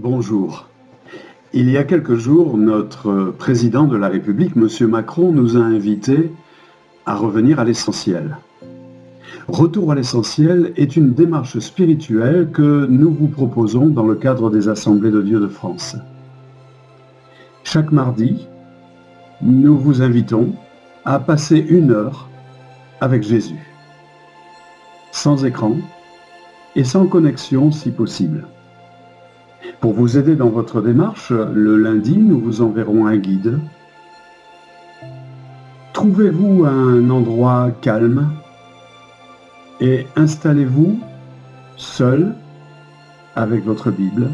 Bonjour. Il y a quelques jours, notre président de la République, M. Macron, nous a invités à revenir à l'essentiel. Retour à l'essentiel est une démarche spirituelle que nous vous proposons dans le cadre des Assemblées de Dieu de France. Chaque mardi, nous vous invitons à passer 1 heure avec Jésus, sans écran et sans connexion si possible. Pour vous aider dans votre démarche, le lundi, nous vous enverrons un guide. Trouvez-vous un endroit calme et installez-vous seul avec votre Bible.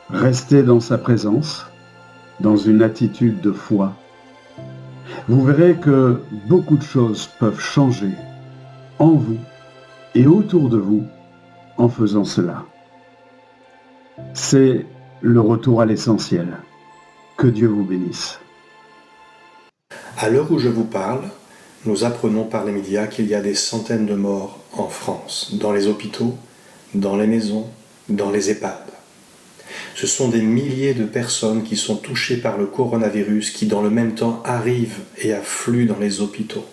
Restez dans sa présence, dans une attitude de foi. Vous verrez que beaucoup de choses peuvent changer en vous et autour de vous en faisant cela. C'est le retour à l'essentiel. Que Dieu vous bénisse. À l'heure où je vous parle, nous apprenons par les médias qu'il y a des centaines de morts en France, dans les hôpitaux, dans les maisons, dans les EHPAD. Ce sont des milliers de personnes qui sont touchées par le coronavirus qui, dans le même temps, arrivent et affluent dans les hôpitaux.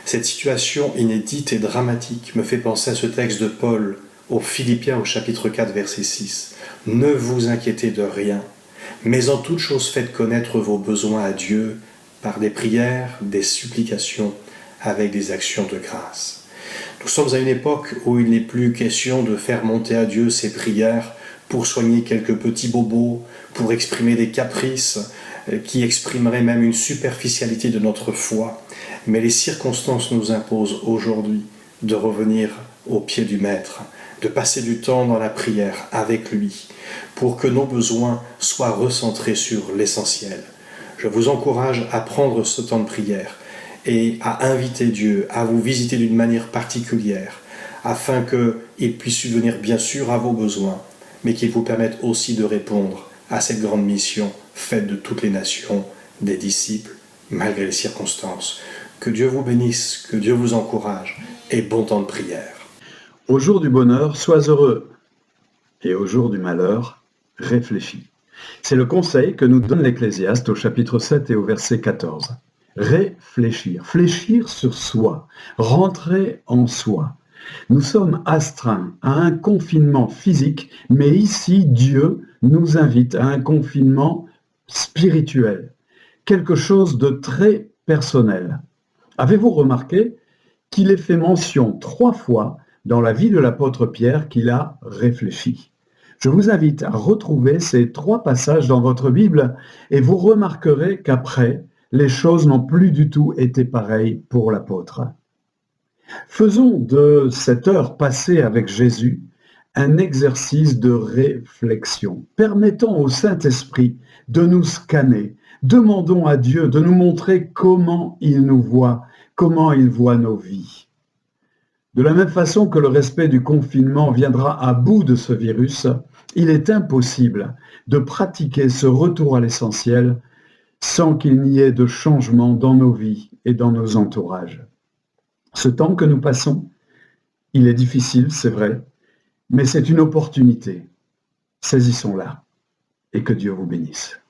Cette situation inédite et dramatique me fait penser à ce texte de Paul aux Philippiens au chapitre 4, verset 6. « Ne vous inquiétez de rien, mais en toute chose faites connaître vos besoins à Dieu par des prières, des supplications, avec des actions de grâce. » Nous sommes à une époque où il n'est plus question de faire monter à Dieu ses prières pour soigner quelques petits bobos, pour exprimer des caprices qui exprimeraient même une superficialité de notre foi. Mais les circonstances nous imposent aujourd'hui de revenir au pied du Maître, de passer du temps dans la prière avec lui, pour que nos besoins soient recentrés sur l'essentiel. Je vous encourage à prendre ce temps de prière et à inviter Dieu à vous visiter d'une manière particulière, afin qu'il puisse subvenir bien sûr à vos besoins, mais qu'il vous permette aussi de répondre à cette grande mission faite de toutes les nations, des disciples, malgré les circonstances. Que Dieu vous bénisse, que Dieu vous encourage, et bon temps de prière. Au jour du bonheur, sois heureux, et au jour du malheur, réfléchis. C'est le conseil que nous donne l'Ecclésiaste au chapitre 7 et au verset 14. Réfléchir, fléchir sur soi, rentrer en soi. Nous sommes astreints à un confinement physique, mais ici, Dieu nous invite à un confinement spirituel, quelque chose de très personnel. Avez-vous remarqué qu'il est fait mention 3 fois dans la vie de l'apôtre Pierre qu'il a réfléchi? Je vous invite à retrouver ces 3 passages dans votre Bible et vous remarquerez qu'après, les choses n'ont plus du tout été pareilles pour l'apôtre. Faisons de cette heure passée avec Jésus un exercice de réflexion. Permettons au Saint-Esprit de nous scanner. Demandons à Dieu de nous montrer comment il nous voit, comment il voit nos vies. De la même façon que le respect du confinement viendra à bout de ce virus, il est impossible de pratiquer ce retour à l'essentiel sans qu'il n'y ait de changement dans nos vies et dans nos entourages. Ce temps que nous passons, il est difficile, c'est vrai, mais c'est une opportunité. Saisissons-la et que Dieu vous bénisse.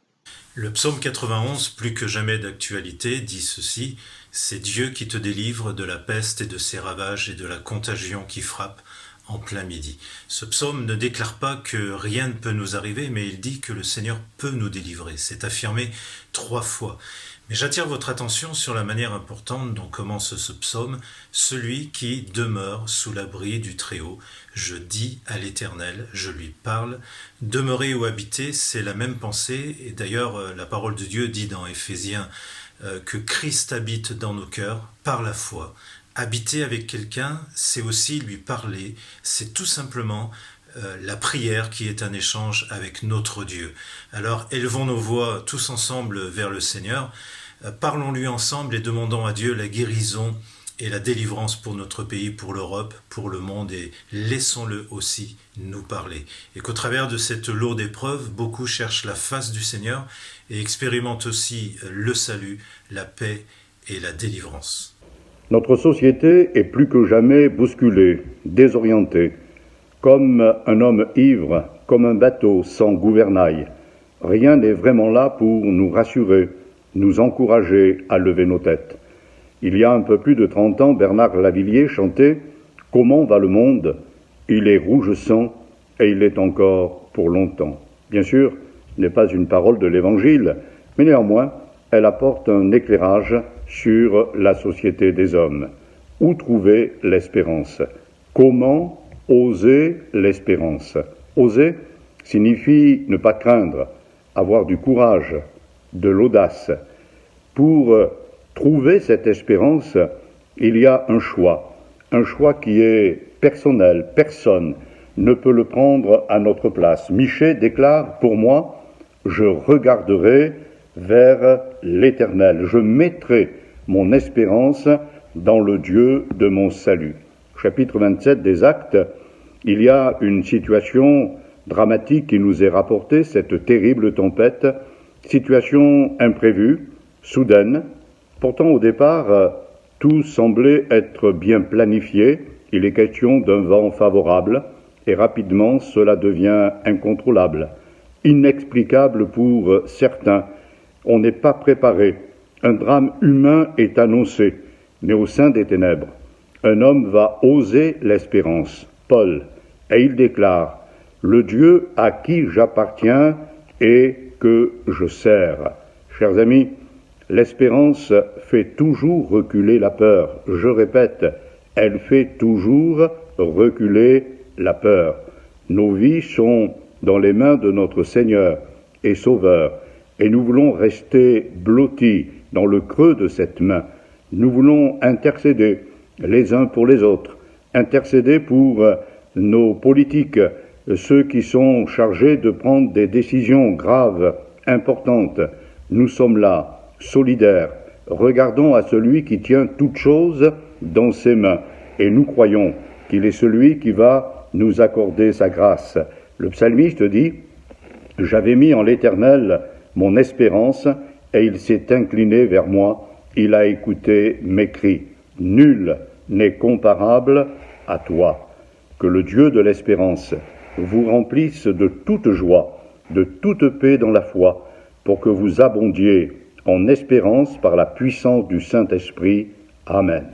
Le psaume 91, plus que jamais d'actualité, dit ceci: « C'est Dieu qui te délivre de la peste et de ses ravages et de la contagion qui frappe en plein midi. » Ce psaume ne déclare pas que rien ne peut nous arriver, mais il dit que le Seigneur peut nous délivrer. C'est affirmé 3 fois. Mais j'attire votre attention sur la manière importante dont commence ce psaume: « Celui qui demeure sous l'abri du Très-Haut, je dis à l'Éternel, je lui parle. » Demeurer ou habiter, c'est la même pensée. Et d'ailleurs, la parole de Dieu dit dans Éphésiens que Christ habite dans nos cœurs par la foi. Habiter avec quelqu'un, c'est aussi lui parler. C'est tout simplement la prière qui est un échange avec notre Dieu. Alors élevons nos voix tous ensemble vers le Seigneur, parlons-lui ensemble et demandons à Dieu la guérison et la délivrance pour notre pays, pour l'Europe, pour le monde, et laissons-le aussi nous parler. Et qu'au travers de cette lourde épreuve, beaucoup cherchent la face du Seigneur et expérimentent aussi le salut, la paix et la délivrance. Notre société est plus que jamais bousculée, désorientée. Comme un homme ivre comme un bateau sans gouvernail. Rien n'est vraiment là pour nous rassurer, nous encourager à lever nos têtes. Il y a un peu plus de 30 ans, Bernard Lavilliers chantait « Comment va le monde ? Il est rouge sang et il est encore pour longtemps ». Bien sûr, ce n'est pas une parole de l'Évangile, mais néanmoins, elle apporte un éclairage sur la société des hommes. Où trouver l'espérance ? Comment oser l'espérance ? Oser signifie ne pas craindre, avoir du courage, de l'audace. Pour trouver cette espérance, il y a un choix qui est personnel, personne ne peut le prendre à notre place. Michée déclare, pour moi, je regarderai vers l'Éternel, je mettrai mon espérance dans le Dieu de mon salut. Chapitre 27 des Actes, il y a une situation dramatique qui nous est rapportée, cette terrible tempête, situation imprévue, soudaine. Pourtant au départ, tout semblait être bien planifié, il est question d'un vent favorable, et rapidement cela devient incontrôlable, inexplicable pour certains. On n'est pas préparé, un drame humain est annoncé, mais au sein des ténèbres, un homme va oser l'espérance, Paul, et il déclare « Le Dieu à qui j'appartiens et que je sers ». Chers amis, l'espérance fait toujours reculer la peur. Je répète, elle fait toujours reculer la peur. Nos vies sont dans les mains de notre Seigneur et Sauveur, et nous voulons rester blottis dans le creux de cette main. Nous voulons intercéder les uns pour les autres, intercéder pour nos politiques, ceux qui sont chargés de prendre des décisions graves, importantes. Nous sommes là, solidaires. Regardons à celui qui tient toutes choses dans ses mains, et nous croyons qu'il est celui qui va nous accorder sa grâce. Le psalmiste dit « J'avais mis en l'Éternel mon espérance, et il s'est incliné vers moi, il a écouté mes cris. Nul n'est comparable à toi. » Que le Dieu de l'espérance vous remplisse de toute joie, de toute paix dans la foi, pour que vous abondiez en espérance par la puissance du Saint-Esprit. Amen.